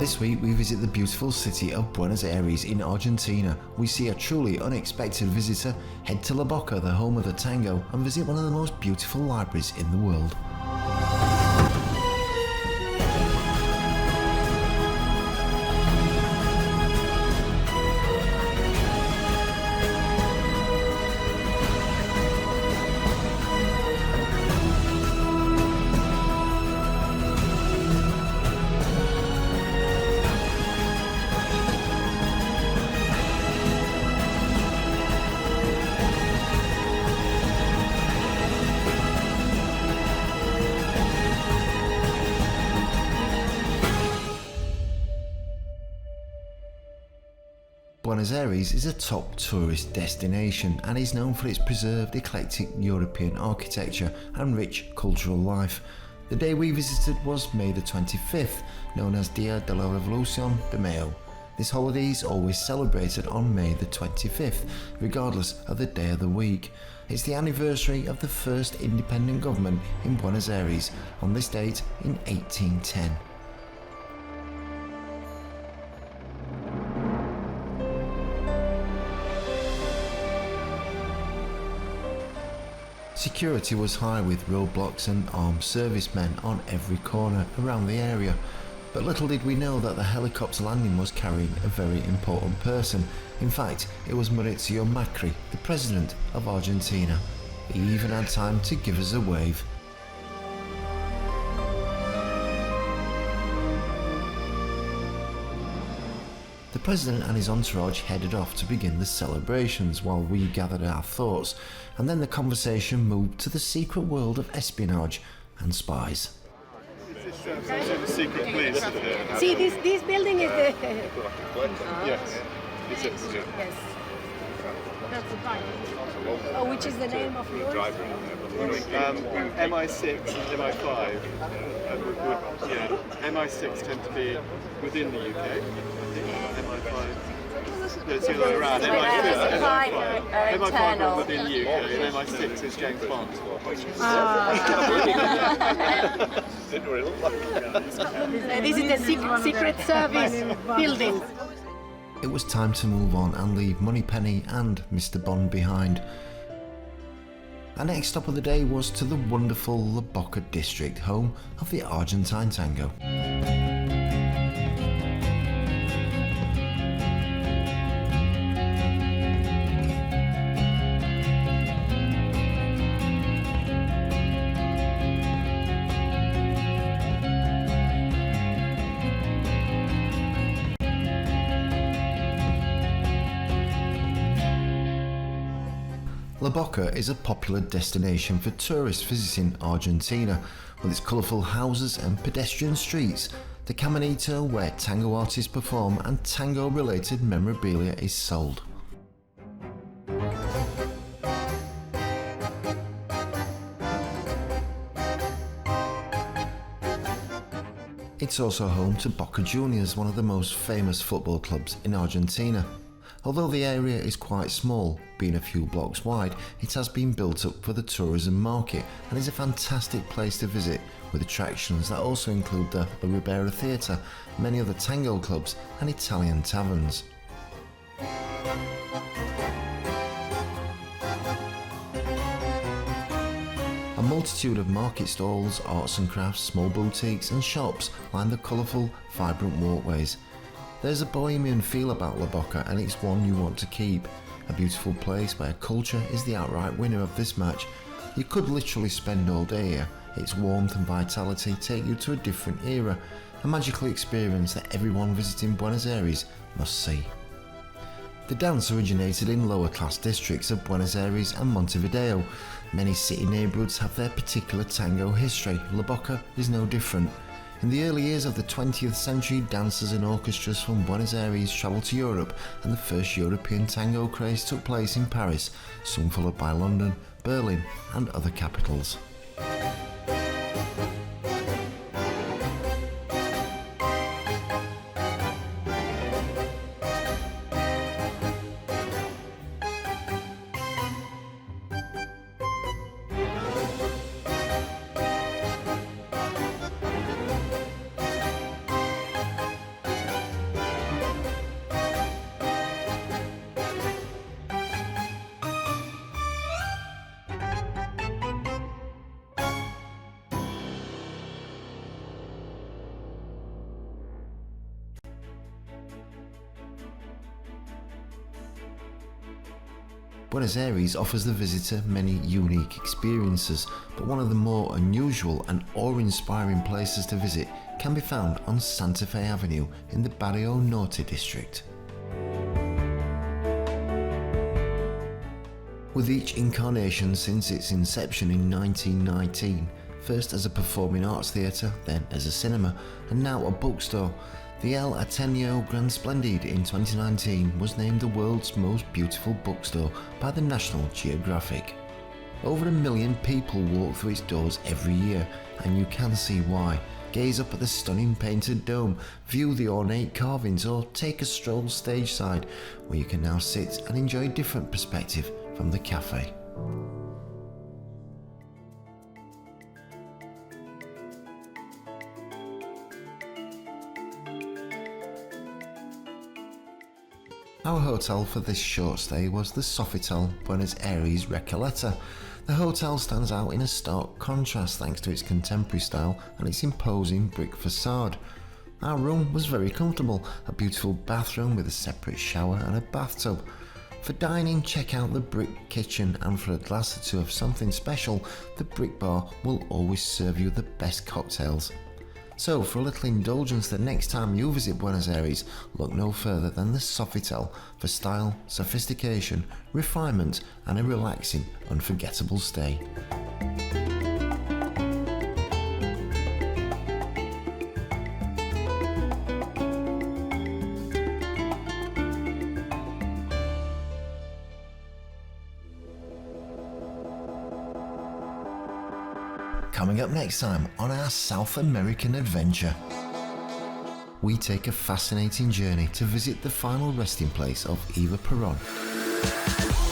This week we visit the beautiful city of Buenos Aires in Argentina. We see a truly unexpected visitor, head to La Boca, the home of the tango, and visit one of the most beautiful libraries in the world. Buenos Aires is a top tourist destination and is known for its preserved eclectic European architecture and rich cultural life. The day we visited was May the 25th, known as Dia de la Revolución de Mayo. This holiday is always celebrated on May the 25th, regardless of the day of the week. It's the anniversary of the first independent government in Buenos Aires on this date in 1810. Security was high with roadblocks and armed servicemen on every corner around the area, but little did we know that the helicopter landing was carrying a very important person. In fact, it was Mauricio Macri, the President of Argentina. He even had time to give us a wave. The President and his entourage headed off to begin the celebrations while we gathered our thoughts, and then the conversation moved to the secret world of espionage and spies. The secret police. See, this building is the... Yes, it is. Yes. That's the time. Oh, which is the name of yours? MI6 and MI5. MI6 tend to be within the UK. MI5. It's the other way around. MI5 are within the UK, and MI6 is James Bond. This is the Secret Service building. It was time to move on and leave Moneypenny and Mr. Bond behind. Our next stop of the day was to the wonderful Baka District, home of the Argentine tango. La Boca is a popular destination for tourists visiting Argentina, with its colourful houses and pedestrian streets, the Caminito where tango artists perform and tango-related memorabilia is sold. It's also home to Boca Juniors, one of the most famous football clubs in Argentina. Although the area is quite small, being a few blocks wide, it has been built up for the tourism market and is a fantastic place to visit, with attractions that also include the La Ribera Theatre, many other tango clubs and Italian taverns. A multitude of market stalls, arts and crafts, small boutiques and shops line the colourful, vibrant walkways. There's a bohemian feel about La Boca and it's one you want to keep. A beautiful place where culture is the outright winner of this match. You could literally spend all day here. Its warmth and vitality take you to a different era, a magical experience that everyone visiting Buenos Aires must see. The dance originated in lower class districts of Buenos Aires and Montevideo. Many city neighbourhoods have their particular tango history. La Boca is no different. In the early years of the 20th century, dancers and orchestras from Buenos Aires travelled to Europe, and the first European tango craze took place in Paris, soon followed by London, Berlin and other capitals. Buenos Aires offers the visitor many unique experiences, but one of the more unusual and awe-inspiring places to visit can be found on Santa Fe Avenue in the Barrio Norte district. With each incarnation since its inception in 1919, first as a performing arts theatre, then as a cinema, and now a bookstore, the El Ateneo Grande Splendid in 2019 was named the world's most beautiful bookstore by the National Geographic. Over 1 million people walk through its doors every year, and you can see why. Gaze up at the stunning painted dome, view the ornate carvings, or take a stroll stage side, where you can now sit and enjoy a different perspective from the cafe. Our hotel for this short stay was the Sofitel Buenos Aires Recoleta. The hotel stands out in a stark contrast thanks to its contemporary style and its imposing brick facade. Our room was very comfortable, a beautiful bathroom with a separate shower and a bathtub. For dining, check out the brick kitchen, and for a glass or two of something special, the brick bar will always serve you the best cocktails. So for a little indulgence the next time you visit Buenos Aires, look no further than the Sofitel for style, sophistication, refinement and a relaxing, unforgettable stay. Coming up next time on our South American adventure, we take a fascinating journey to visit the final resting place of Eva Perón.